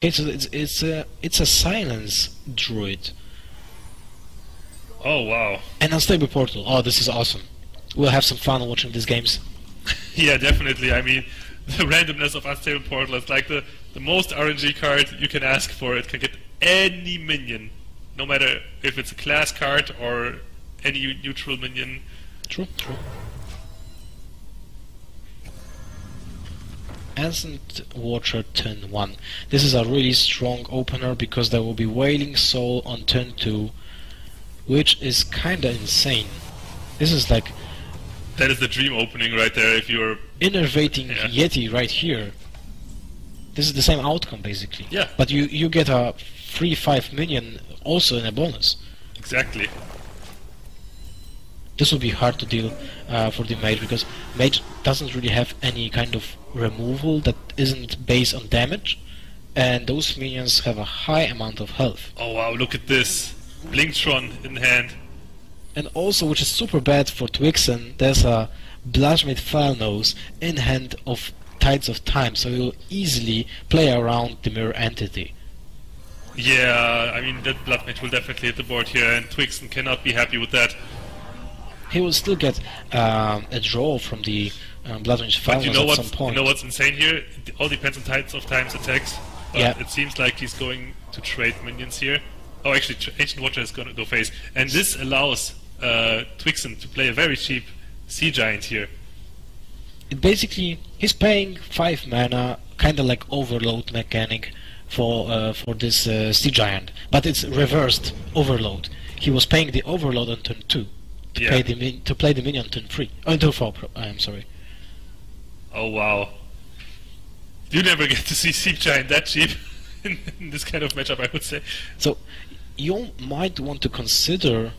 Okay, so it's a silence druid. Oh wow. And unstable portal. Oh, this is awesome. We'll have some fun watching these games. Yeah, definitely. I mean, the randomness of Unstable Portal is like the most RNG card you can ask for. It can get any minion, no matter if it's a class card or any neutral minion. True, true. Ancient Watcher turn 1. This is a really strong opener because there will be Wailing Soul on turn 2, which is kinda insane. This is like... That is the dream opening right there if you're... Innervating Yeti right here. This is the same outcome basically. Yeah. But you get a free 5 minion also in a bonus. Exactly. This will be hard to deal for the mage because mage doesn't really have any kind of removal that isn't based on damage, and those minions have a high amount of health. Oh wow, look at this. Blinktron in hand. And also, which is super bad for Twixsen, there's a Bludgeonmate Filenose in hand of Tides of Time, so you'll easily play around the mirror entity. Yeah, I mean that Bloodmage will definitely hit the board here, and Twixsen cannot be happy with that. He will still get a draw from the Bludgeonmate Filenose at some point. You know what's insane here? It all depends on Tides of Time's attacks, but it seems like he's going to trade minions here. Oh, actually, Ancient Watcher is going to go face, and this allows Twixsen to play a very cheap Sea Giant here. It basically, he's paying 5 mana, kinda like Overload mechanic for this Sea Giant, but it's reversed Overload. He was paying the Overload on turn 2 to play the minion on turn 3. Oh, turn 4. I'm sorry. Oh wow! You never get to see Sea Giant that cheap in this kind of matchup, I would say. So you might want to consider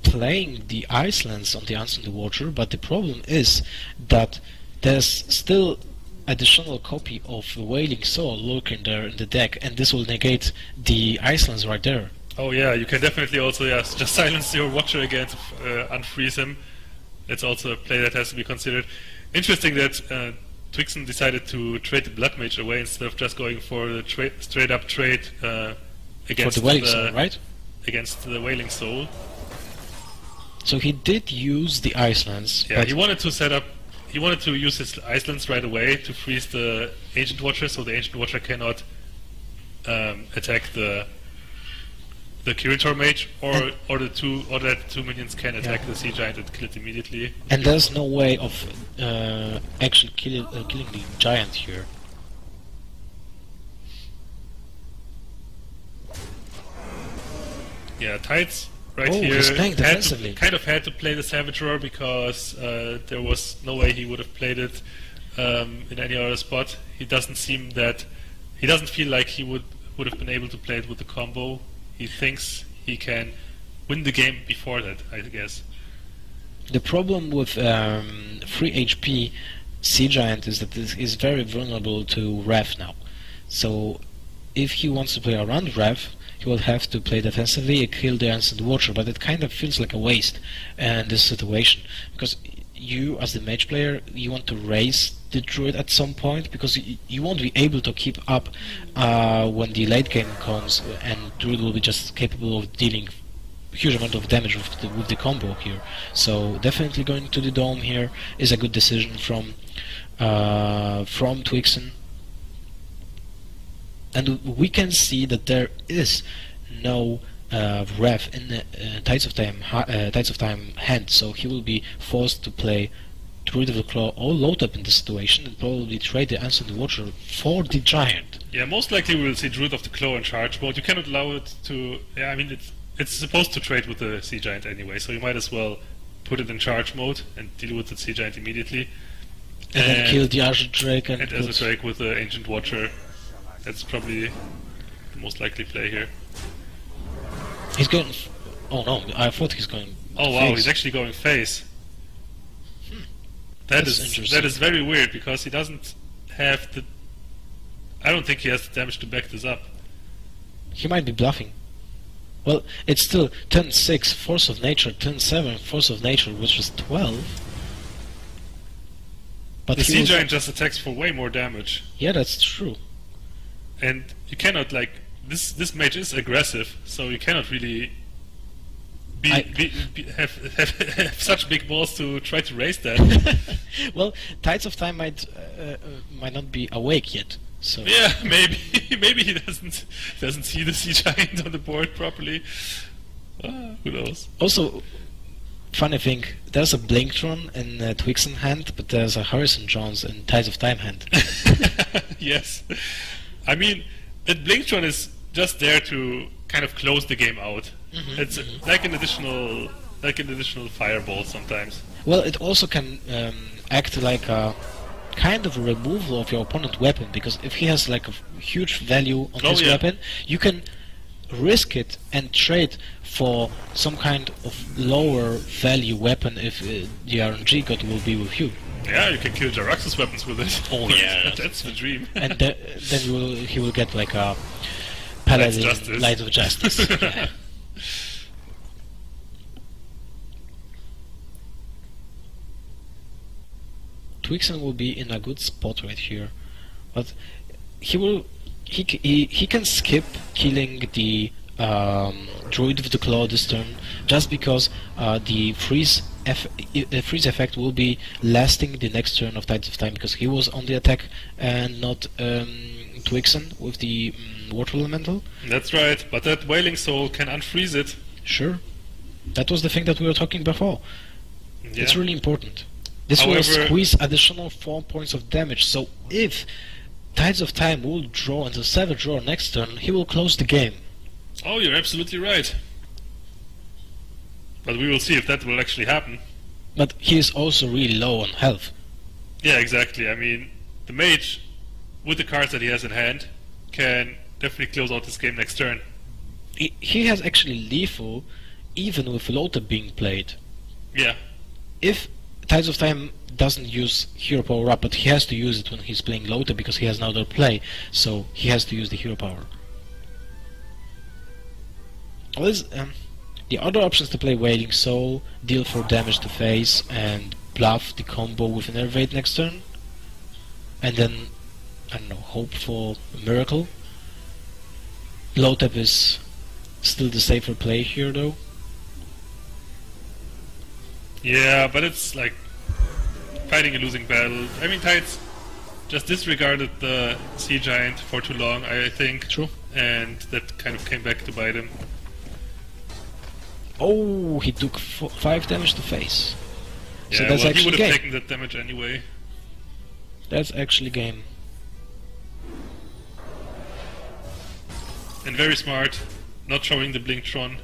playing the Icelands on the Untitled Watcher, but the problem is that there's still additional copy of the Wailing Soul lurking there in the deck, and this will negate the Icelands right there. Oh yeah, you can definitely also just silence your Watcher again to unfreeze him. That's also a play that has to be considered. Interesting that Twixsen decided to trade the Blood Mage away instead of just going for the straight up trade against for the Wailing Soul, right? Against the Wailing Soul. So he did use the Icelands. Yeah, he wanted to set up. He wanted to use his Icelands right away to freeze the Ancient Watcher, so the Ancient Watcher cannot attack the Curator Mage, or that two minions can attack the Sea Giant and kill it immediately. And there's no way of actually killing the giant here. Yeah, Tides right here here he's playing defensively. kind of had to play the Savage Roar because there was no way he would have played it in any other spot. He doesn't feel like he would have been able to play it with the combo. He thinks he can win the game before that, I guess. The problem with 3 HP Sea Giant is that this is very vulnerable to Rev now. So if he wants to play around Rev, he will have to play defensively and kill the Ancient Watcher, but it kind of feels like a waste in this situation, because you, as the mage player, you want to raise the druid at some point, because you won't be able to keep up when the late game comes, and druid will be just capable of dealing huge amount of damage with the combo here. So definitely going to the dome here is a good decision from Twixsen. And we can see that there is no Rev in the Tides of Time hand, so he will be forced to play Druid of the Claw or load up in this situation and probably trade the Ancient Watcher for the Giant. Yeah, most likely we will see Druid of the Claw in charge mode. You cannot allow it to... Yeah, I mean, it's supposed to trade with the Sea Giant anyway, so you might as well put it in charge mode and deal with the Sea Giant immediately. And then kill the Azure Drake and Azure Drake with the Ancient Watcher. That's probably the most likely play here. He's going... Oh no, I thought he's going... Oh wow, he's actually going face. That is very weird, because he doesn't have the... I don't think he has the damage to back this up. He might be bluffing. Well, it's still turn 6 Force of Nature, turn 7 Force of Nature, which is 12. But the Sea Giant just attacks for way more damage. Yeah, that's true. and you cannot like this mage is aggressive, so you cannot really have such big balls to try to raise that. Well, Tides of Time might not be awake yet. So yeah, maybe he doesn't see the sea giant on the board properly. Who knows? Also, funny thing, there's a Blinktron in Twixsen hand, but there's a Harrison Jones in Tides of Time hand. Yes, I mean that Blinktron is just there to kind of close the game out. It's like an additional fireball sometimes. Well, it also can act like a kind of a removal of your opponent's weapon, because if he has like a huge value on his weapon, you can risk it and trade for some kind of lower value weapon if the RNG god will be with you. Yeah, you can kill Jaraxxus weapons with it. Oh yeah, that's the dream. And then he will get like a Paladin Light of Justice. Yeah. Twixen will be in a good spot right here, but he can skip killing the druid with the claw this turn, just because the freeze effect will be lasting the next turn of Tides of Time, because he was on the attack and not Twixen with the water elemental. That's right, but that Wailing Soul can unfreeze it. Sure, that was the thing that we were talking before. Yeah. It's really important. This will squeeze additional 4 points of damage, so if Tides of Time will draw into Savage Draw next turn, he will close the game. Oh, you're absolutely right. But we will see if that will actually happen. But he is also really low on health. Yeah, exactly. I mean, the mage, with the cards that he has in hand, can definitely close out this game next turn. He has actually lethal, even with Lothar being played. Yeah. If Tides of Time doesn't use hero power up, but he has to use it when he's playing Lothar because he has no other play, so he has to use the hero power. Well, the other options to play Wailing Soul, deal 4 damage to face, and bluff the combo with an Nervate next turn, and then, I don't know, hope for a miracle. Lothar is still the safer play here, though. Yeah, but it's like fighting a losing battle. I mean, Tides just disregarded the Sea Giant for too long, I think. True. And that kind of came back to bite him. Oh, he took 5 damage to face. Yeah, so that's well, actually he would game. have taken that damage anyway. That's actually game. And very smart, not showing the Blinktron.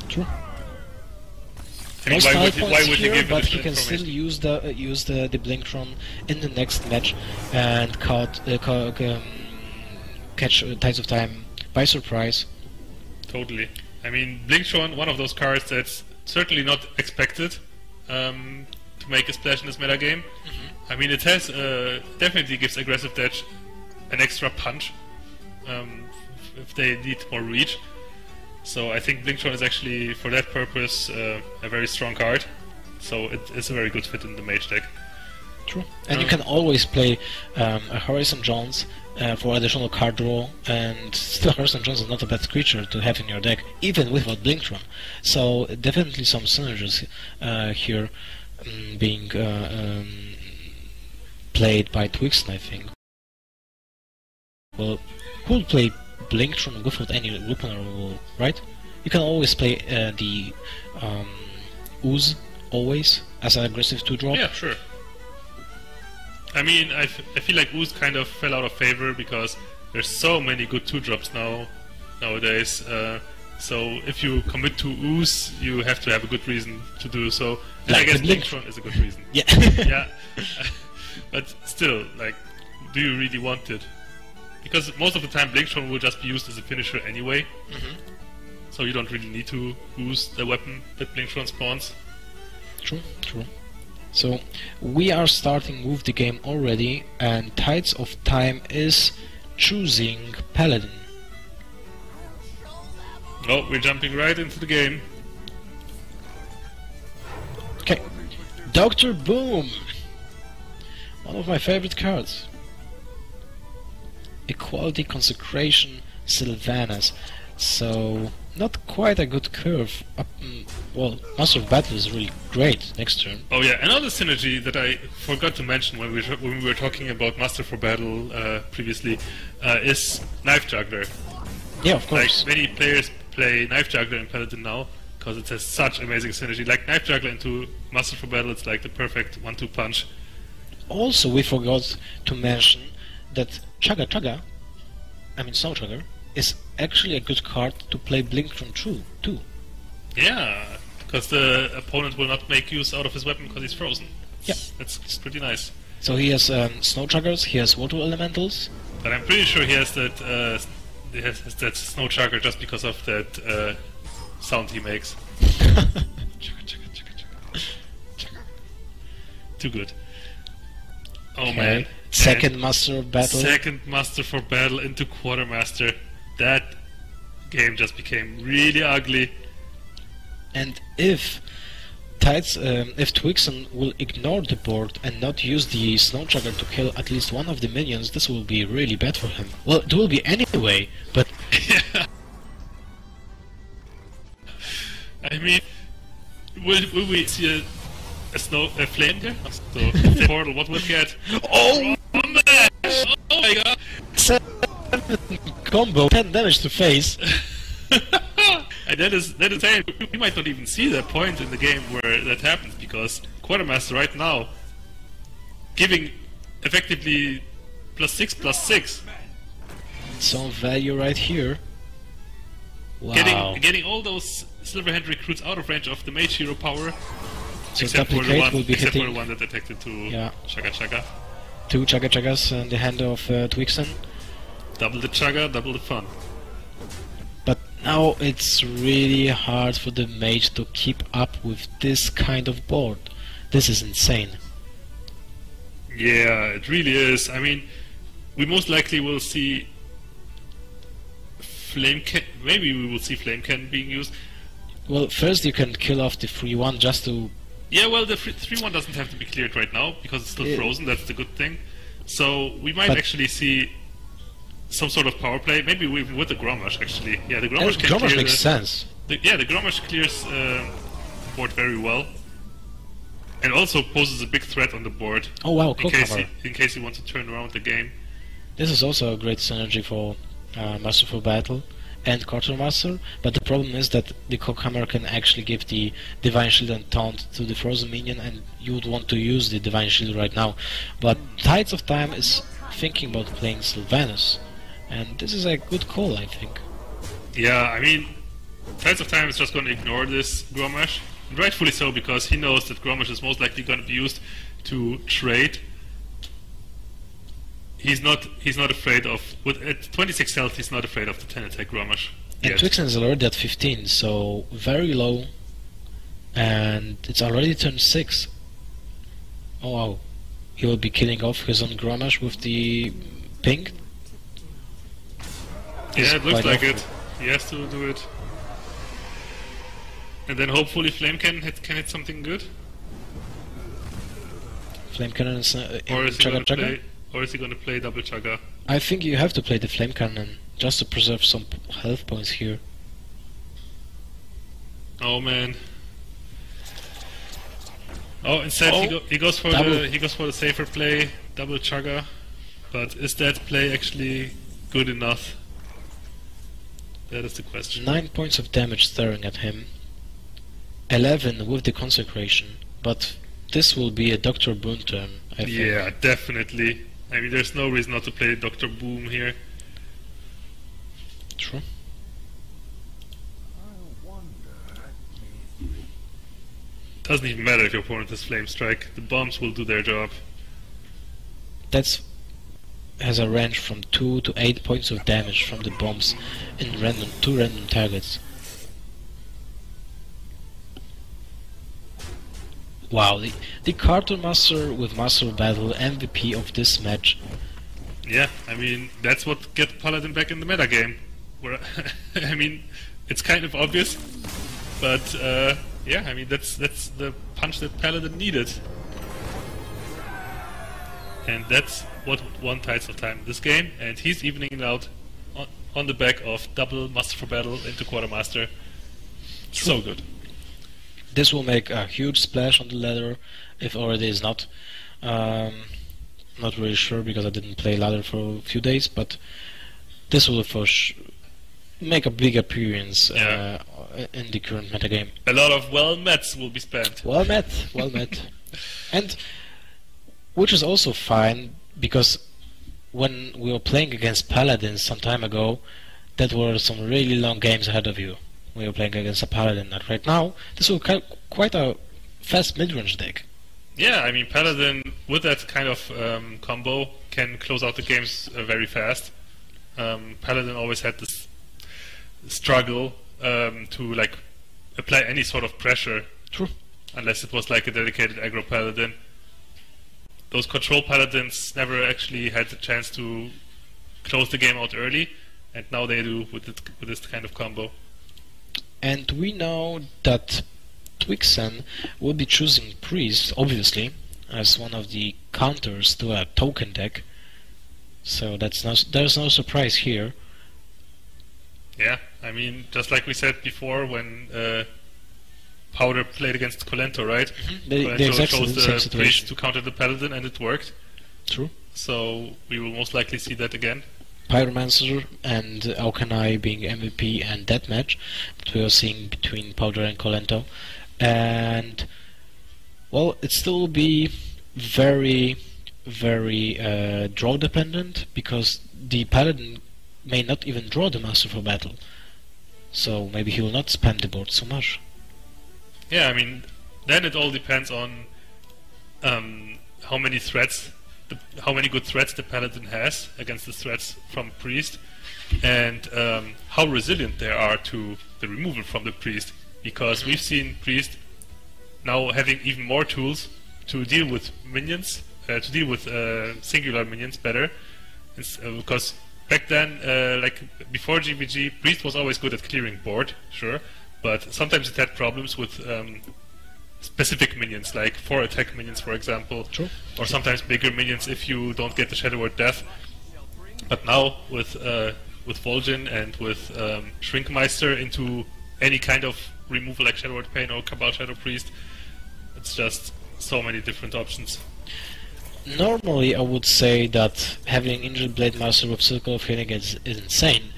True. I mean, why would here, he give but it he can still use the Blinktron in the next match and catch Tides of Time by surprise. Totally. I mean, Blinktron, one of those cards that's certainly not expected to make a splash in this metagame. I mean, it has definitely gives aggressive Dodge an extra punch if they need more reach. So I think Blinktron is actually, for that purpose, a very strong card. So it is a very good fit in the mage deck. True. And you can always play a Horizon Jones for additional card draw, and still Horizon Jones is not a bad creature to have in your deck, even without Blinktron. So definitely some synergies here being played by Twixsen, I think. Well, who will play Blinktron without any weapon removal, right? You can always play the Ooze, always, as an aggressive 2-drop. Yeah, sure. I mean, I feel like Ooze kind of fell out of favor because there's so many good 2-drops nowadays. So if you commit to Ooze, you have to have a good reason to do so. And like I guess Blinktron is a good reason. Yeah. Yeah. But still, like, do you really want it? Because most of the time Blinktron will just be used as a finisher anyway. So you don't really need to use the weapon that Blinktron spawns. True, true. So we are starting with the game already, and Tides of Time is choosing Paladin. Oh, we're jumping right into the game. Okay. Dr. Boom! One of my favorite cards. Equality, Consecration, Sylvanas. So not quite a good curve. Well, Master of Battle is really great next turn. Oh yeah, another synergy that I forgot to mention when we were talking about Master for Battle previously is Knife Juggler. Yeah, of course. Like, many players play Knife Juggler in Paladin now because it has such amazing synergy. Like Knife Juggler into Master for Battle, it's like the perfect 1-2 punch. Also, we forgot to mention that Chugga Chugga, I mean Snow Chugger, is actually a good card to play Blink from True too. Yeah, because the opponent will not make use out of his weapon because he's frozen. Yeah, that's pretty nice. So he has Snow Chuggers, he has Water Elementals. But I'm pretty sure he has that Snow Chugger just because of that sound he makes. Too good. Oh Okay. man. Second Master of Battle. Second Master for Battle into Quartermaster. That game just became really ugly. And if Twixsen will ignore the board and not use the Snow Chugger to kill at least one of the minions, this will be really bad for him. Well, it will be anyway, but... Yeah. I mean, will we see a flame there? So, the portal, what will we get? Oh! Oh my god! 7 combo, 10 damage to face. And that is saying we might not even see the point in the game where that happens, because Quartermaster right now giving effectively +6/+6. Some value right here. Wow. Getting all those Silverhand recruits out of range of the Mage Hero power. So except for the one, will be except hitting. for the one that detected to Chugga Chugga. 2 Chugga Chuggas in the hand of Twixsen. Double the Chugga, double the fun. But now it's really hard for the mage to keep up with this kind of board. This is insane. Yeah, it really is. I mean, we most likely will see Flame Can. Maybe we will see Flame Can being used. Well, first you can kill off the 3-1 just to... Yeah, well, the 3-1 doesn't have to be cleared right now because it's still frozen. That's the good thing. So we might actually see some sort of power play. Maybe with the Grommash, actually. Yeah, the Grommash can Grommash clear makes sense. the Grommash clears board very well, and also poses a big threat on the board. Oh wow, in case he wants to turn around the game. This is also a great synergy for Masterful Battle and Quartermaster, but the problem is that the Cockhammer can actually give the Divine Shield and Taunt to the Frozen minion, and you would want to use the Divine Shield right now. But Tides of Time is thinking about playing Sylvanas, and this is a good call, I think. Yeah, I mean, Tides of Time is just going to ignore this Grommash, and rightfully so, because he knows that Grommash is most likely going to be used to trade. He's not afraid of, at 26 health, he's not afraid of the 10 attack Grommash. And Twixen is already at 15, so very low, and it's already turn 6. Oh wow, he will be killing off his own Grommash with the pink. Yeah, it looks like it. He has to do it. And then hopefully Flame can hit something good. Flame Cannon is or is he going to play double Chugga? I think you have to play the Flame Cannon just to preserve some health points here. Oh man. Oh, instead he goes for the safer play, double Chugga. But is that play actually good enough? That is the question. 9 points of damage staring at him. 11 with the Consecration, but this will be a Dr. Boom turn, I think. Yeah, definitely. I mean, there's no reason not to play Dr. Boom here. True. Doesn't even matter if your opponent has Flame Strike. The bombs will do their job. That's has a range from 2 to 8 points of damage from the bombs in two random targets. Wow, the Quartermaster with Master of Battle, MVP of this match. Yeah, I mean, that's what gets Paladin back in the metagame. Where I mean, it's kind of obvious, but yeah, I mean, that's the punch that Paladin needed. And that's what won Tides of Time this game, and he's evening it out on the back of double Master for Battle into Quartermaster. So good. This will make a huge splash on the ladder, if already is not. Not really sure because I didn't play ladder for a few days, but this will make a big appearance in the current metagame. A lot of well-mets will be spent. Well met. And which is also fine, because when we were playing against Paladins some time ago, that were some really long games ahead of you. We were playing against a Paladin, and right now, this will quite a fast mid-range deck. Yeah, I mean, Paladin, with that kind of combo, can close out the games very fast. Paladin always had this struggle to like apply any sort of pressure. True. Unless it was like a dedicated aggro Paladin. Those control Paladins never actually had the chance to close the game out early, and now they do with this kind of combo. And we know that Twixsen will be choosing Priest, obviously, as one of the counters to a token deck. So there's no surprise here. Yeah, I mean, just like we said before when Powder played against Colento, right? Colento chose the Priest to counter the Paladin, and it worked. True. So we will most likely see that again. Pyromancer and Aukanai being MVP and deathmatch that we are seeing between Powder and Colento. And well, it still will be very draw dependent, because the Paladin may not even draw the Master for Battle, so maybe he will not spam the board so much. Yeah, I mean, then it all depends on how many good threats the Paladin has against the threats from Priest, and how resilient they are to the removal from the Priest, because we've seen Priest now having even more tools to deal with minions, to deal with singular minions better, because back then, like before GVG, Priest was always good at clearing board, sure, but sometimes it had problems with specific minions, like 4 attack minions, for example, True. Or sometimes bigger minions if you don't get the Shadow Word Death. But now with Vol'jin and with Shrinkmeister into any kind of removal like Shadow Word Pain or Cabal Shadow Priest, it's just so many different options. Normally, I would say that having Injured Blade Master with Circle of Healing is insane,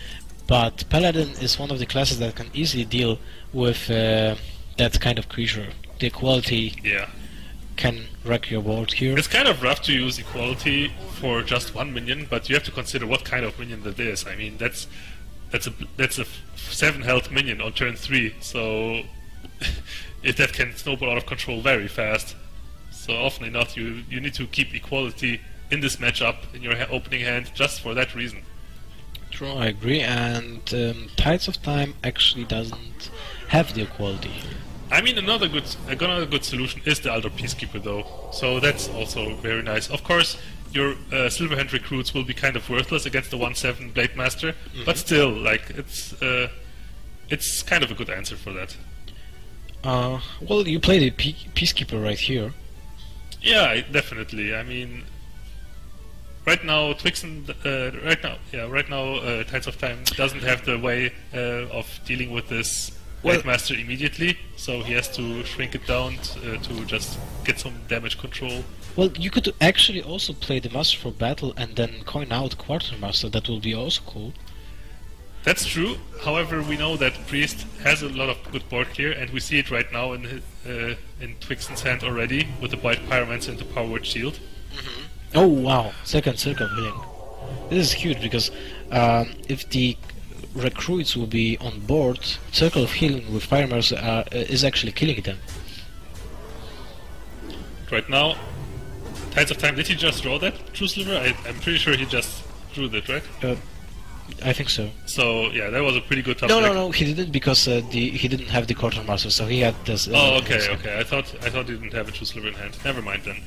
but Paladin is one of the classes that can easily deal with that kind of creature. The equality can wreck your board here. It's kind of rough to use equality for just one minion, but you have to consider what kind of minion that is. I mean, that's a 7 health minion on turn 3, so that can snowball out of control very fast. So often enough, you need to keep equality in this matchup in your opening hand just for that reason. True, I agree, and Tides of Time actually doesn't have the equality. I mean, another good solution is the Aldor Peacekeeper, though. So that's also very nice. Of course, your Silverhand recruits will be kind of worthless against the 1/7 Blade Master, but still, like it's kind of a good answer for that. Well, you play the Peacekeeper right here. Yeah, definitely. I mean, right now Twixsen, right now Tides of Time doesn't have the way of dealing with this Blade Master immediately, so he has to shrink it down to just get some damage control. Well, you could actually also play the Master for Battle and then coin out Quartermaster. That will be also cool. That's true. However, we know that Priest has a lot of good board clear, and we see it right now in Twixen's hand already with the White Pyromancer and the Power Word Shield. Oh wow! Second Circle of Healing. This is huge because if the recruits will be on board, Circle of Healing with Pyromancer is actually killing them. Right now, Tides of Time, did he just draw that True Sliver? I'm pretty sure he just drew that, right? I think so. So yeah, that was a pretty good top No, deck. no, he didn't, because he didn't have the Quartermaster, so he had this. Oh, okay. I thought he didn't have a True Sliver in hand. Never mind then.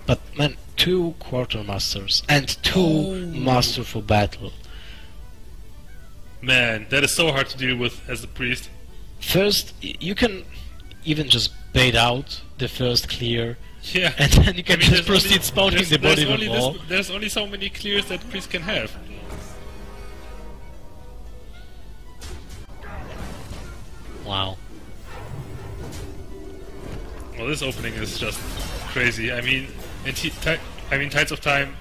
But man, 2 Quartermasters and 2 Master for Battle. Man, that is so hard to deal with as a priest. First, you can even just bait out the first clear Yeah. And then you can just there's proceed spawning the body even more. There's only so many clears that priest can have. Wow. Well, this opening is just crazy. I mean, Tides of Time,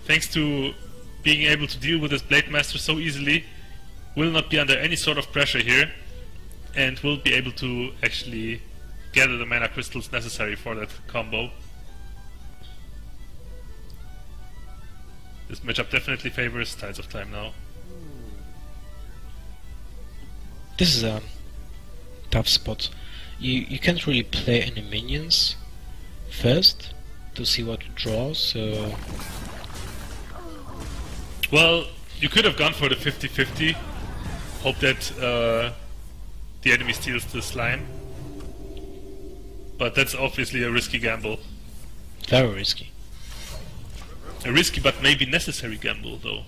thanks to being able to deal with this Blade Master so easily, will not be under any sort of pressure here, and will be able to actually gather the mana crystals necessary for that combo. This matchup definitely favors Tides of Time now. This is a tough spot. You can't really play any minions first to see what to draw, so... Well, you could have gone for the 50-50, hope that the enemy steals the slime. But that's obviously a risky gamble. Very risky. A risky but maybe necessary gamble, though.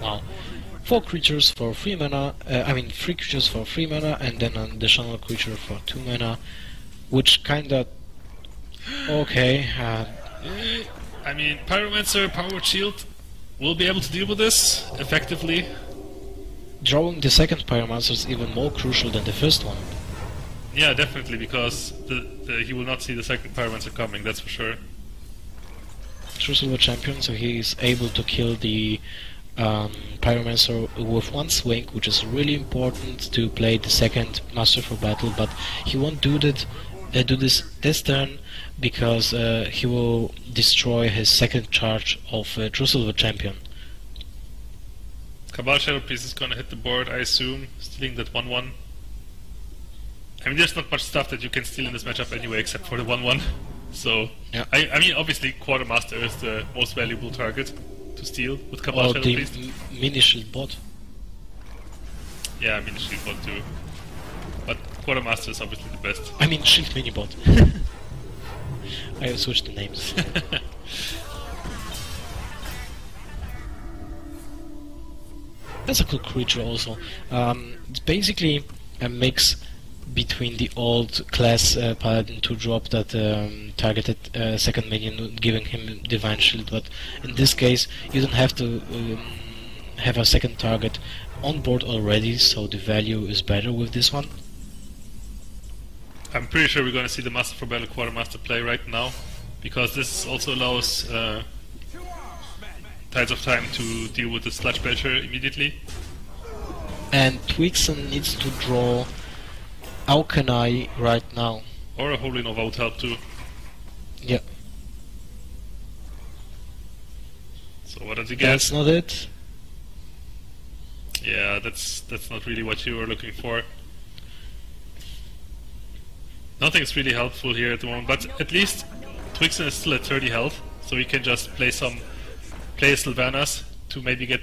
Wow. 4 creatures for 3 mana, 3 creatures for 3 mana, and then an additional creature for 2 mana, which kinda... okay, I mean, Pyromancer, Powered Shield will be able to deal with this effectively. Drawing the second Pyromancer is even more crucial than the first one. Yeah, definitely, because he will not see the second Pyromancer coming, that's for sure. True Silver Champion, so he is able to kill the Pyromancer with one swing, which is really important to play the second Master for Battle, but he won't do that. Do this turn because he will destroy his second charge of True Silver Champion. Cabal Shadow Priest is gonna hit the board, I assume, stealing that 1-1. I mean, there's not much stuff that you can steal in this matchup anyway, except for the 1-1. So, yeah. I mean, obviously, Quartermaster is the most valuable target to steal with Cabal Shadow Priest. Mini Shield Bot. Yeah, Mini Shield Bot too. But Quartermaster is obviously the best. I mean Shield Mini Bot. I have switched the names. That's a cool creature also. It's basically a mix between the old class Paladin 2-drop that targeted second minion, giving him Divine Shield, but in this case you don't have to have a second target on board already, so the value is better with this one. I'm pretty sure we're going to see the Master for Battle Quartermaster play right now, because this also allows Tides of Time to deal with the Sludge Belcher immediately. And Twixsen needs to draw Aukenai right now. Or a Holy Nova would help too. Yeah. So what does he get? That's not it. Yeah, that's not really what you were looking for. Nothing's really helpful here at the moment, but at least Twixen is still at 30 health, so we can just play Sylvanas to maybe get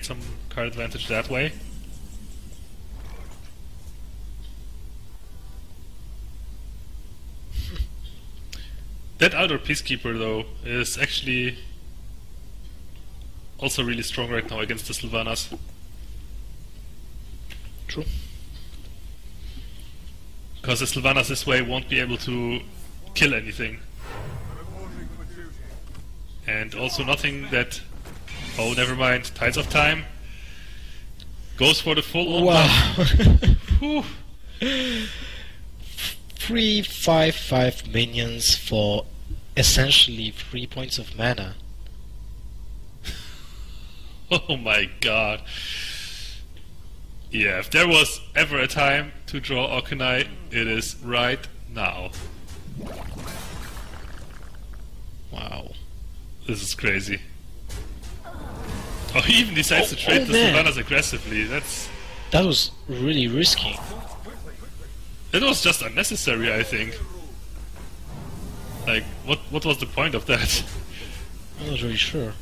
some card advantage that way. That Outdoor Peacekeeper though is actually also really strong right now against the Sylvanas. True. Because the Sylvanas this way won't be able to kill anything. And also nothing that... oh, never mind. Tides of Time goes for the full... wow. 3 5/5 minions for essentially 3 points of mana. Oh my god. Yeah, if there was ever a time to draw Aukenai, it is right now. Wow. This is crazy. Oh, he even decides to trade the Sylvanas aggressively. That was really risky. It was just unnecessary, I think. Like, what was the point of that? I'm not really sure.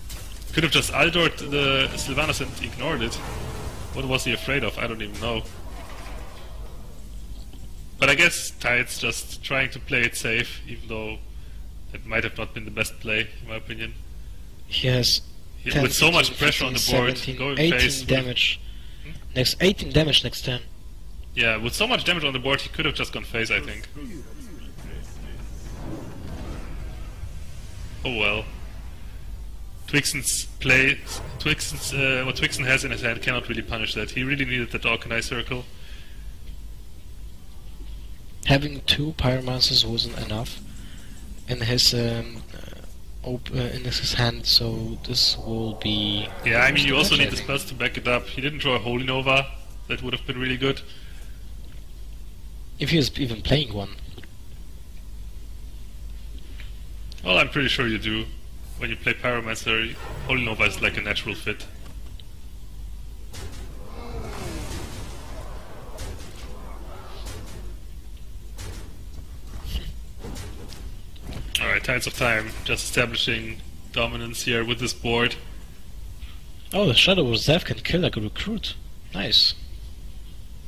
Could have just Aldored the Sylvanas and ignored it. What was he afraid of? I don't even know. But I guess Tides just trying to play it safe, even though it might have not been the best play, in my opinion. He has 10, with so much pressure 15, on the board, 17, going 18 face damage. Next 18 damage next turn. Yeah, with so much damage on the board, he could have just gone face, I think. Oh well. What Twixsen has in his hand cannot really punish that. He really needed that Orkanai circle. Having 2 Pyromancers wasn't enough in his hand, so this will be... Yeah, I mean you also need the spells to back it up. He didn't draw a Holy Nova. That would have been really good. If he was even playing one. Well, I'm pretty sure you do. When you play Pyromancer, Holy Nova is like a natural fit. Alright, Tides of Time, just establishing dominance here with this board. Oh, the Shadow of Zev can kill like a recruit. Nice.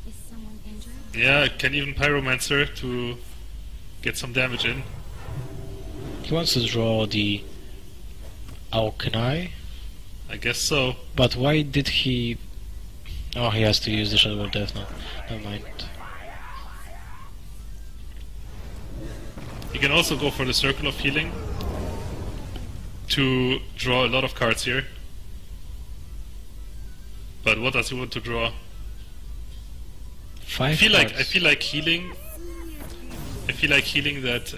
Is someone injured? Yeah, can even Pyromancer to get some damage in. He wants to draw the Orkanai. I guess so. But why did he... Oh, he has to use the Shadow of Death now. Never mind. You can also go for the Circle of Healing to draw a lot of cards here. But what does he want to draw? 5 I feel cards. like healing. I feel like healing that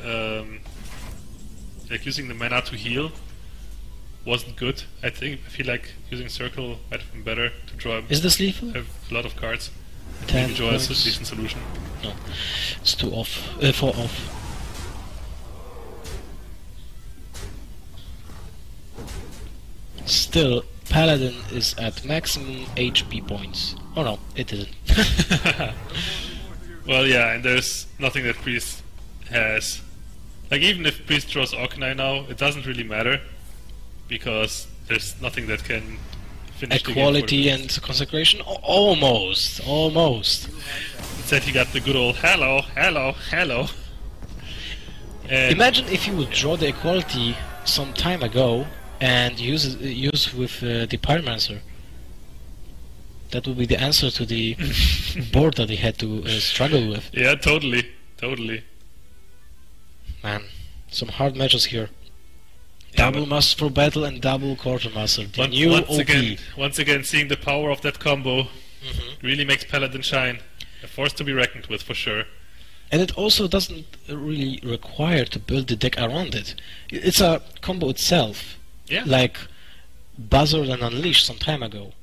like using the mana to heal wasn't good. I feel like using Circle might have been better to draw Is this lethal? a lot of cards. 10 Maybe draw a points. decent solution. No, it's 2 off. 4 off. Still, Paladin is at maximum HP points. Oh no, it isn't. Well, yeah, and there's nothing that Priest has. Like, even if Priest draws Orkanai now, it doesn't really matter, because there's nothing that can finish Equality the game for the and Consecration? Almost. Instead he got the good old hello, hello, hello. And Imagine if you would draw the Equality some time ago and use with the Pyromancer. That would be the answer to the board that he had to struggle with. yeah, totally. Man, some hard matches here. Double Master for Battle and double Quartermaster. The new OP. Once again, seeing the power of that combo really makes Paladin shine. A force to be reckoned with, for sure. And it also doesn't really require to build the deck around it. It's a combo itself. Yeah. Like Buzzard and Unleash some time ago.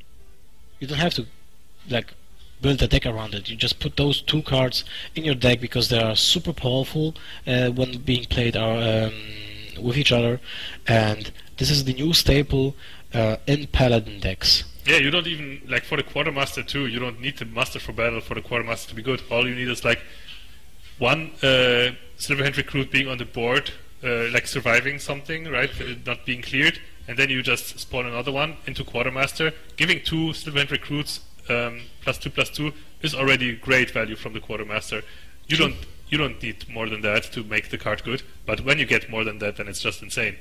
You don't have to like build a deck around it. You just put those 2 cards in your deck because they are super powerful when being played with each other, and this is the new staple in Paladin decks. Yeah, you don't even, like for the Quartermaster too, you don't need the Master for Battle for the Quartermaster to be good. All you need is like one Silverhand Recruit being on the board, like surviving something, right? Not being cleared, and then you just spawn another one into Quartermaster. Giving 2 Silverhand Recruits +2/+2 is already great value from the Quartermaster. You don't need more than that to make the card good, but when you get more than that, then it's just insane.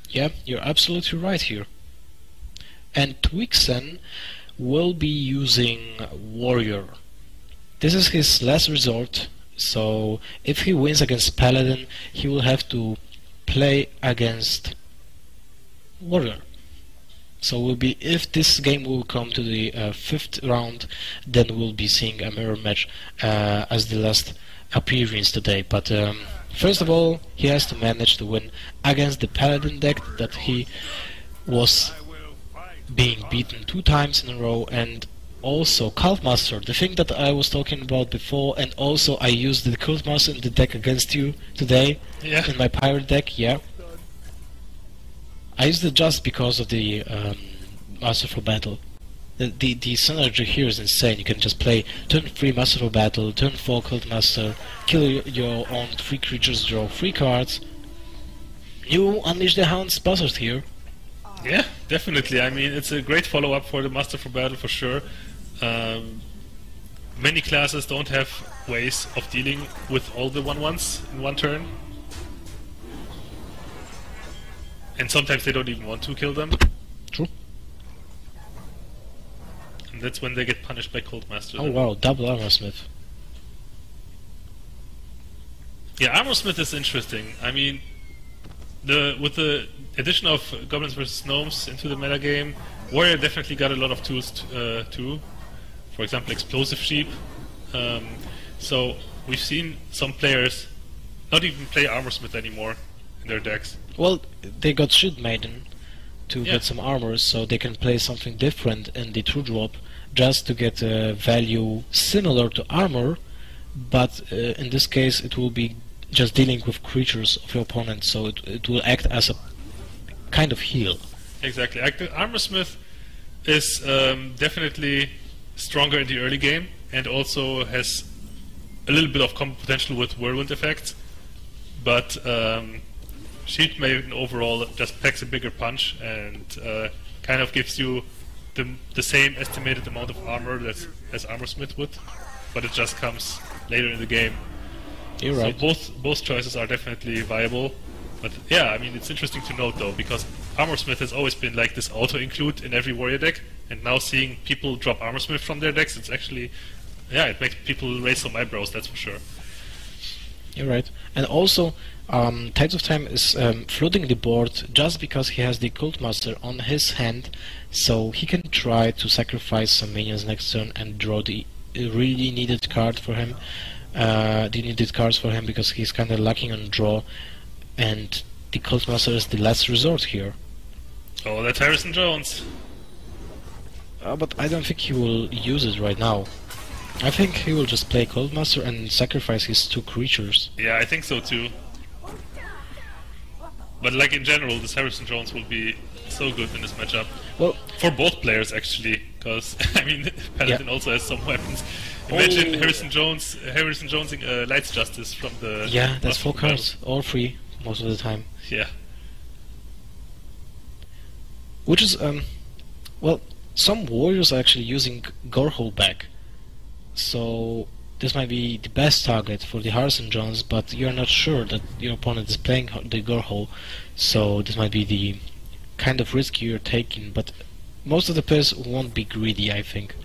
Yeah, you're absolutely right here. And Twixsen will be using Warrior. This is his last resort, so if he wins against Paladin, he will have to play against Warrior. So we'll be, if this game will come to the 5th round, then we'll be seeing a mirror match as the last appearance today. But first of all, he has to manage to win against the Paladin deck that he was being beaten 2 times in a row, and also Cultmaster, the thing that I was talking about before, and also I used the Cultmaster in the deck against you today in my Pirate deck. Yeah, I used it just because of the Master for Battle. The synergy here is insane. You can just play turn 3 Master for Battle, turn 4 Cultmaster, kill your own 3 creatures, draw 3 cards. You Unleash the Hound's Buzzard here. Yeah, definitely. I mean, it's a great follow-up for the Master for Battle for sure. Many classes don't have ways of dealing with all the 1/1s in one turn. And sometimes they don't even want to kill them. True. And that's when they get punished by Cold Master. Oh wow, double Armor Smith. Yeah, Armor Smith is interesting. I mean, with the addition of goblins versus gnomes into the metagame, warrior definitely got a lot of tools too. For example, explosive sheep. So we've seen some players not even play armorsmith anymore in their decks. Well, they got shield maiden to get some armor, so they can play something different in the true drop just to get a value similar to armor, but in this case it will be just dealing with creatures of your opponent, so it will act as a kind of heal. Exactly. The armorsmith is definitely stronger in the early game and also has a little bit of combo potential with whirlwind effects, but Shield Maiden overall just packs a bigger punch and kind of gives you the same estimated amount of armor as Armorsmith would, but it just comes later in the game. You're right. So both choices are definitely viable, but yeah, I mean it's interesting to note though, because Armorsmith has always been like this auto-include in every warrior deck, and now seeing people drop Armorsmith from their decks, it's actually, yeah, it makes people raise some eyebrows, that's for sure. You're right. And also, Tides of Time is flooding the board just because he has the Cultmaster on his hand, so he can try to sacrifice some minions next turn and draw the really needed card for him. The needed cards for him, because he's kind of lacking on draw, and the Cultmaster is the last resort here. Oh, that's Harrison Jones. But I don't think he will use it right now. I think he will just play Cultmaster and sacrifice his 2 creatures. Yeah, I think so too. But like in general, this Harrison Jones will be so good in this matchup. Well, for both players actually, because I mean, Paladin also has some weapons. Imagine Harrison Jonesing Light's Justice from the... Yeah, that's 4 cards, all 3 most of the time. Yeah. Which is, well, some warriors are actually using Gorehole back. So this might be the best target for the Harrison Jones, but you're not sure that your opponent is playing the Gorehole, so this might be the kind of risk you're taking, but most of the players won't be greedy, I think.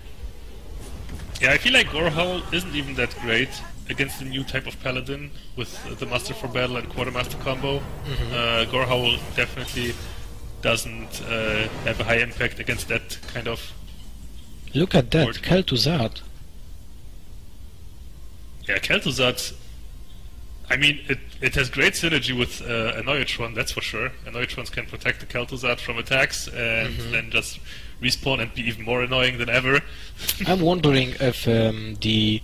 Yeah, I feel like Gorehole isn't even that great against the new type of Paladin with the Master for Battle and Quartermaster combo. Gorehole definitely doesn't have a high impact against that kind of... Look at that, Kel'Thuzad. Yeah, Kel'Thuzad, I mean, it has great synergy with Annoyatron, that's for sure. Annoyatrons can protect the Kel'Thuzad from attacks and then just respawn and be even more annoying than ever. I'm wondering if the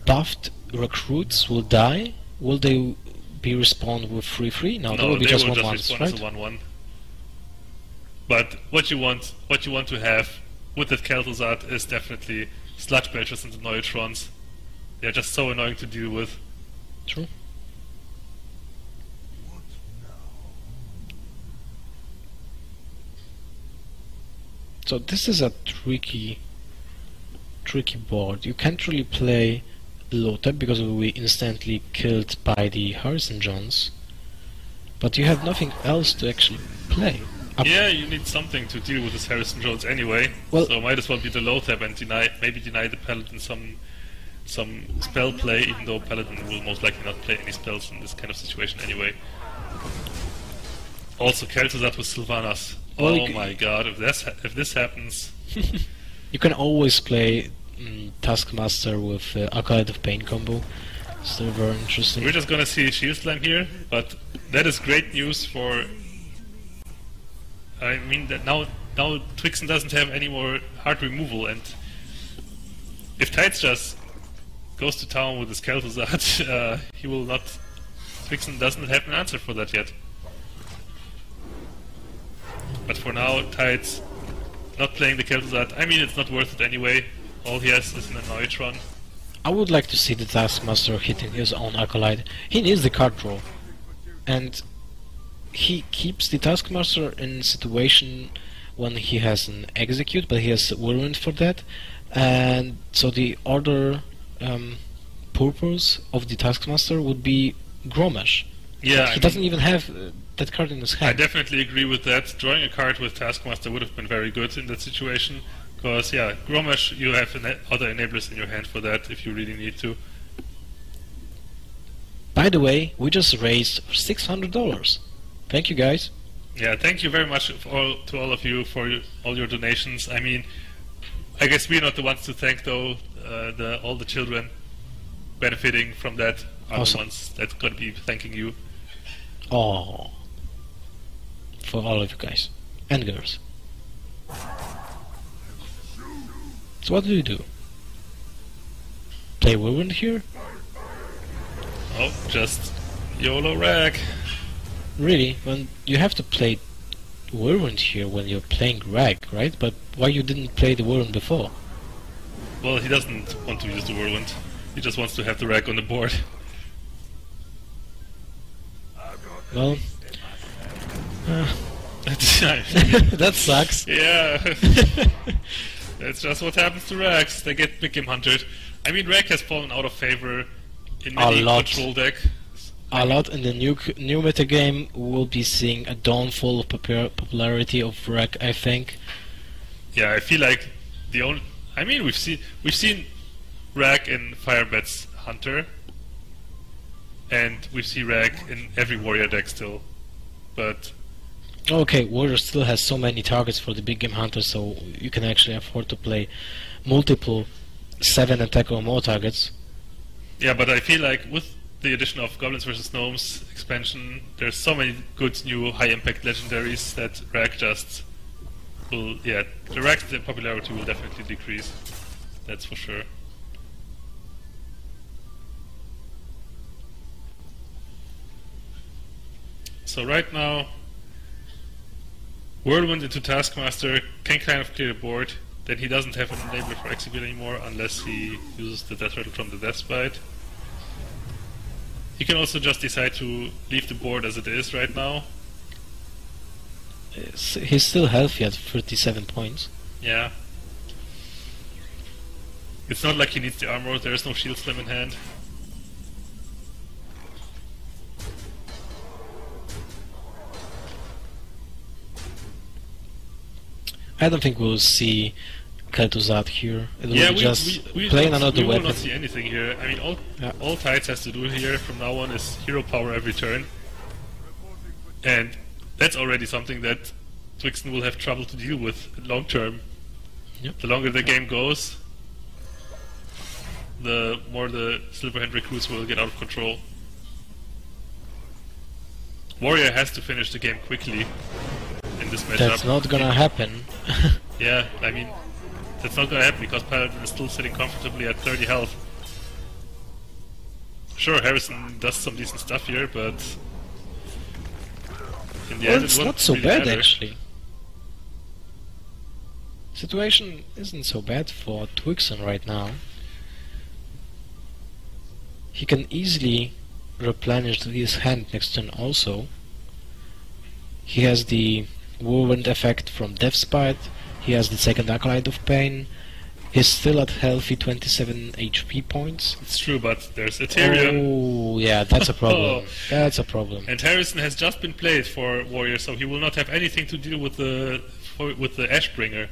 buffed recruits will die. Will they be respawned with 3/3? No, they will be just 1/1s, right? 1/1. But what you want to have with that Kel'Thuzad is definitely Sludge Belchers and Annoyatrons. They're just so annoying to deal with. True. So this is a tricky board. You can't really play Lothar because it will be instantly killed by the Harrison Jones. But you have nothing else to actually play. Yeah, you need something to deal with this Harrison Jones anyway. Well, so might as well be the Lothar and maybe deny the Paladin some spell play, even though Paladin will most likely not play any spells in this kind of situation anyway. Also, Kel'Thuzad with Sylvanas. Well, oh my god, if this happens... You can always play Taskmaster with Acolyte of Pain combo. Still very interesting. We're just gonna see Shield Slam here, but that is great news for... I mean that now Twixsen doesn't have any more hard removal, and if Tides just goes to town with his Kel'Thuzad, he will not... Twixsen doesn't have an answer for that yet. But for now, Tides not playing the Kel'Thuzad. I mean, it's not worth it anyway. All he has is an Annoyatron. I would like to see the Taskmaster hitting his own Acolyte. He needs the card draw. And he keeps the Taskmaster in a situation when he has an Execute, but he has Whirlwind for that. And so the other purpose of the Taskmaster would be Grommash. Yeah, he doesn't even have that card in his hand. I definitely agree with that. Drawing a card with Taskmaster would have been very good in that situation. Because, yeah, Grommash, you have other enablers in your hand for that if you really need to. By the way, we just raised $600. Thank you, guys. Yeah, thank you very much to all of you for all your donations. I mean, I guess we're not the ones to thank, though. All the children benefiting from that are Awesome. the ones that's going to be thanking you. Oh, for all of you guys and girls. So what do you do? Play Whirlwind here? Oh, just YOLO rag. Really? When you have to play Whirlwind here when you're playing Rag, right? But why you didn't play the Whirlwind before? Well, he doesn't want to use the whirlwind. He just wants to have the rag on the board. Well, Yeah, that sucks. that's just what happens to rags. They get big game hunted. I mean, rag has fallen out of favor in A many lot. control deck. A lot in the new meta game. We'll be seeing a downfall of popularity of Rag, I think. Yeah, I feel like the only. I mean, we've seen rag in Firebats Hunter, and we see rag in every warrior deck still. But Okay, Warrior still has so many targets for the big game hunter, so you can actually afford to play multiple 7 attack or more targets. yeah, but I feel like with the addition of Goblins vs Gnomes expansion, there's so many good new high impact legendaries that rag just will. Yeah, the rag's popularity will definitely decrease. That's for sure. So right now, Whirlwind into Taskmaster can kind of clear the board. Then he doesn't have an enabler for Execute anymore unless he uses the Death Rattle from the Death Spite. He can also just decide to leave the board as it is right now. He's still healthy at 37 points. Yeah. It's not like he needs the armor, there is no Shield Slam in hand. I don't think we'll see Kel'Thuzad here. It will Yeah, be just we playing don't- another we will weapon. not see anything here. I mean, Yeah. all Tides has to do here from now on is hero power every turn. And that's already something that Twixsen will have trouble to deal with long term. Yep. The longer the game goes, the more the Silverhand recruits will get out of control. Warrior has to finish the game quickly in this matchup. That's not gonna happen. Yeah, I mean, that's not gonna happen because Paladin is still sitting comfortably at 30 health. Sure, Harrison does some decent stuff here, but in the Well, end, it's it not won't so really bad matter. actually. Situation isn't so bad for Twixen right now. He can easily replenish his hand next turn also. He has the Whirlwind effect from Death Spite. He has the second Acolyte of Pain. He's still at healthy 27 HP points. It's true, but there's Ethereum. Oh, yeah, that's a problem. That's a problem. And Harrison has just been played for Warrior, so he will not have anything to deal with the Ashbringer.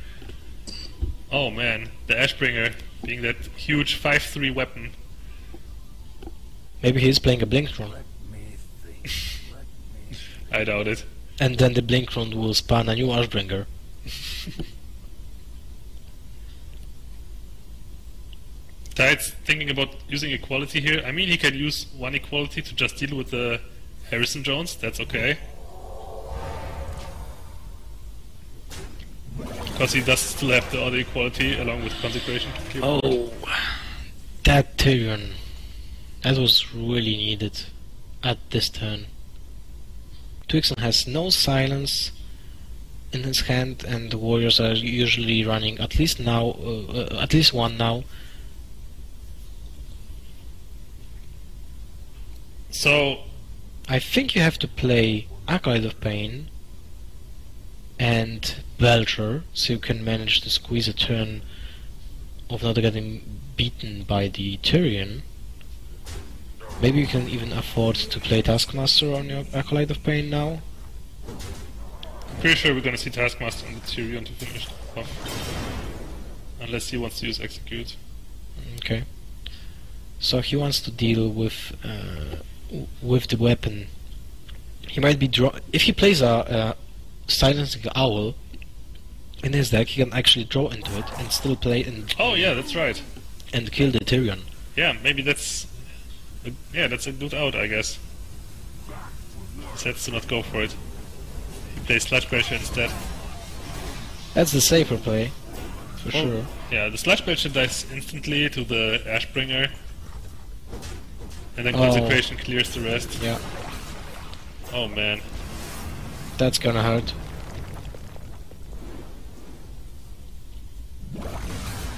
Oh man, the Ashbringer being that huge 5/3 weapon. Maybe he's playing a Blinkron. I doubt it. And then the Blinkron will spawn a new Ashbringer. Tides thinking about using equality here. I mean, he can use one equality to just deal with the Harrison Jones. That's okay. Because he does still have the other equality along with Consecration. Oh, that turn. That was really needed at this turn. Twixen has no silence in his hand, and the warriors are usually running at least one now. So I think you have to play Acolyte of Pain and Belcher, so you can manage to squeeze a turn of not getting beaten by the Tyrion. Maybe you can even afford to play Taskmaster on your Acolyte of Pain now. I'm pretty sure we're gonna see Taskmaster on the Tyrion to finish off. Unless he wants to use Execute. Okay. So he wants to deal with with the weapon. He might be if he plays a silencing owl in his deck, he can actually draw into it and still play and Oh yeah, that's right. and kill the Tyrion. Yeah, maybe that's a good out, I guess. Decides to not go for it. He plays Sludge Belcher instead. That's the safer play, for sure. Yeah, the Sludge Belcher dies instantly to the Ashbringer, and then Consecration clears the rest. Yeah, Oh man. that's gonna hurt.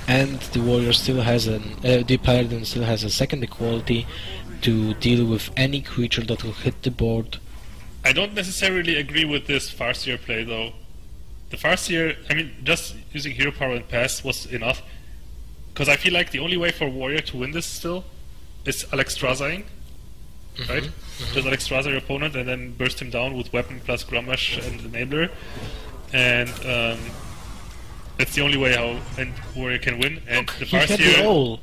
And the warrior still has the paladin still has a second equality to deal with any creature that will hit the board. I don't necessarily agree with this Farseer play though. The Farseer, I mean, just using hero power and pass was enough. Because I feel like the only way for warrior to win this still is Alexstraszaing, right? Just Alexstrasza your opponent and then burst him down with weapon plus Grommash and Enabler. And that's the only way how warrior can win. And the He had the Farseer... owl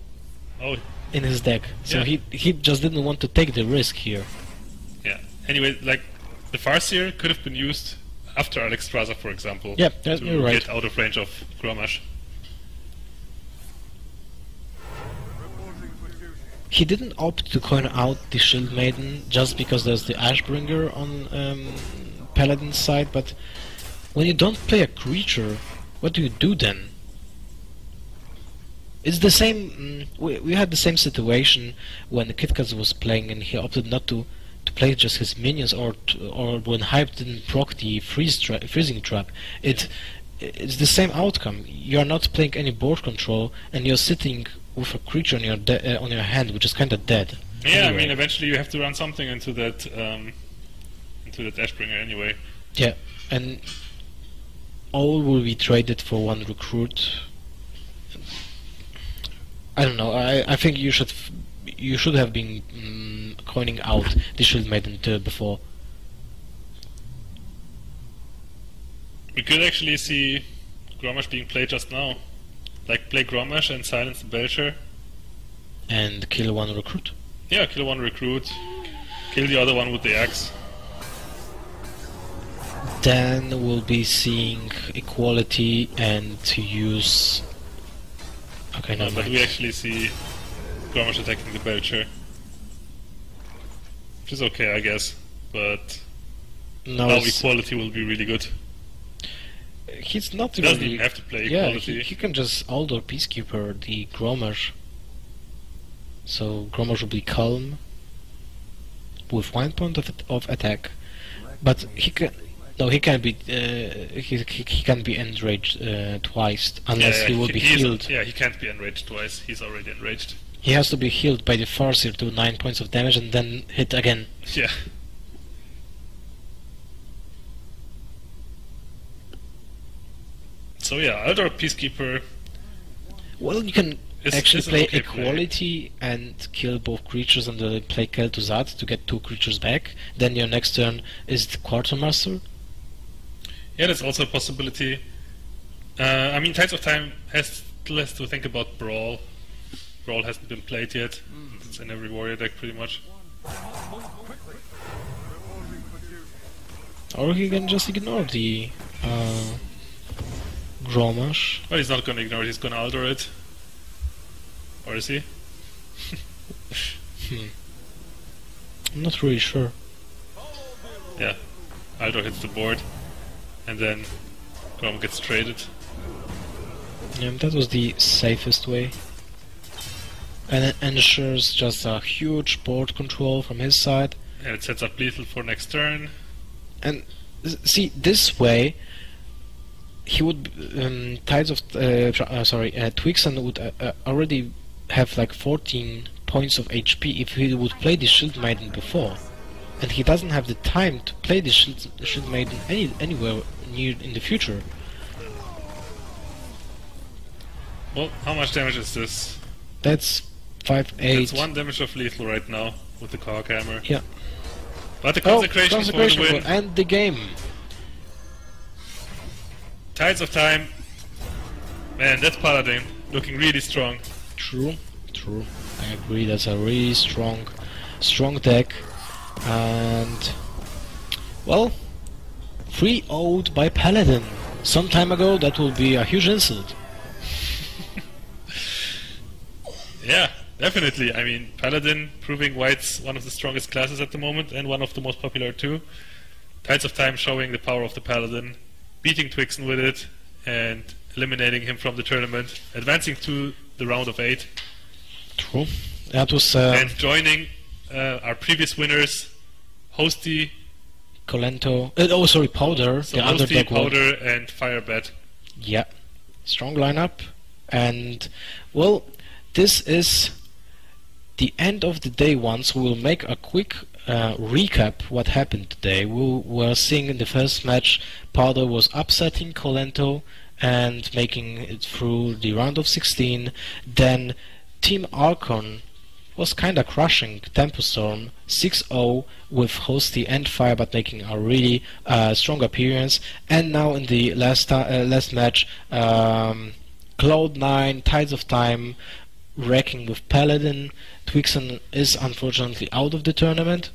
Oh, in his deck, so Yeah. he just didn't want to take the risk here. yeah. Anyway, like, the Farseer could have been used after Alexstrasza, for example. Yeah, to you're right. get out of range of Grommash. He didn't opt to coin out the Shield Maiden just because there's the Ashbringer on Paladin's side, but when you don't play a creature, what do you do then? It's the same. We had the same situation when KitKat was playing, and he opted not to play just his minions, or when Hype didn't proc the freezing trap. It's the same outcome. You are not playing any board control, and you're sitting with a creature on your hand, which is kind of dead. Yeah, anyway. I mean, eventually you have to run something into that Ashbringer anyway. Yeah, and all will be traded for one recruit. I don't know. I think you should have been coining out the Shield Maiden before. We could actually see Grommash being played just now. Like, play Grommash and silence the Belcher. And kill one recruit. Yeah, kill one recruit. Kill the other one with the axe. Then we'll be seeing equality and to use... Okay, no, But we actually see Grommash attacking the Belcher. Which is okay, I guess. But no, now equality will be really good. He's not He really... doesn't even have to play Yeah, equality. he can just Aldor Peacekeeper the Grommash. So Grommash will be calm with 1 point of attack, but he can. No, he can be. He can be enraged twice unless he will be healed. Yeah, he can't be enraged twice. He's already enraged. He has to be healed by the Farseer to 9 points of damage and then hit again. Yeah. So yeah, Eldar Peacekeeper. Well, you can actually is an play okay equality and kill both creatures and then play Kel'Thuzad to get 2 creatures back. Then your next turn is the Quartermaster. Yeah, that's also a possibility. I mean, Tides of Time still has to think about Brawl. Brawl hasn't been played yet. It's in every warrior deck pretty much. Or he can just ignore the Grommash. Well, he's not gonna ignore it, he's gonna alter it. Or is he? I'm not really sure. Yeah. Aldor hits the board. And then Grom gets traded. Yeah, that was the safest way. And it ensures just a huge board control from his side. And it sets up lethal for next turn. And see, this way, he would Twixsen would already have like 14 points of HP if he would play the Shield Maiden before, and he doesn't have the time to play the Shield Maiden anywhere near in the future. Well, how much damage is this? That's 5/8. That's 1 damage of lethal right now with the Cork Hammer. Yeah. But the Consecration for the win. will end the game. Tides of Time. Man, that Paladin looking really strong. True. I agree. That's a really strong deck. And well, 3-0'd by Paladin. Some time ago, that will be a huge insult. Yeah, definitely. I mean, Paladin proving why it's one of the strongest classes at the moment and one of the most popular too. Tides of Time showing the power of the Paladin, beating Twixsen with it and eliminating him from the tournament, advancing to the round of 8. True. That was and joining our previous winners, Hosty, Colento. Powder. So the Hosty, underdog one. Powder, and Firebat. Yeah, strong lineup. And well, this is the end of the day one, so we'll make a quick recap what happened today. We were seeing in the first match, Powder was upsetting Colento and making it through the round of 16. Then Team Archon was kinda crushing Tempestorm 6-0 with Hosty and Firebat making a really strong appearance. And now in the last match, Cloud9, Tides of Time wrecking with Paladin. Twixsen is unfortunately out of the tournament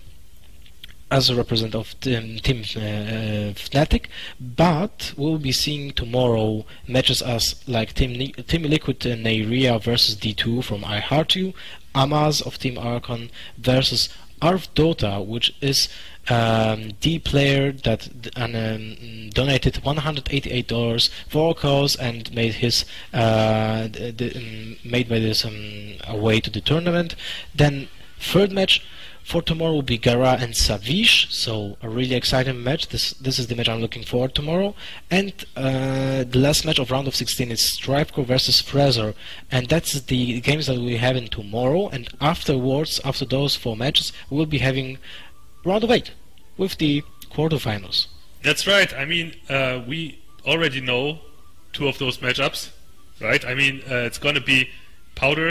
as a representative of Team Fnatic, but we'll be seeing tomorrow matches as like Team Liquid and Neyria versus D2 from I Heart You, Amaz of Team Archon versus Arv Dota, which is the player that donated $188 for a cause and made his made by this away to the tournament. Then third match for tomorrow will be Gara and Savish, so a really exciting match. This is the match I'm looking forward to tomorrow. And the last match of round of 16 is Stripecore versus Fraser, and that's the games that we have in tomorrow. And afterwards, after those 4 matches, we'll be having round of 8 with the quarterfinals. That's right. I mean, we already know 2 of those matchups, right? I mean, it's going to be Powder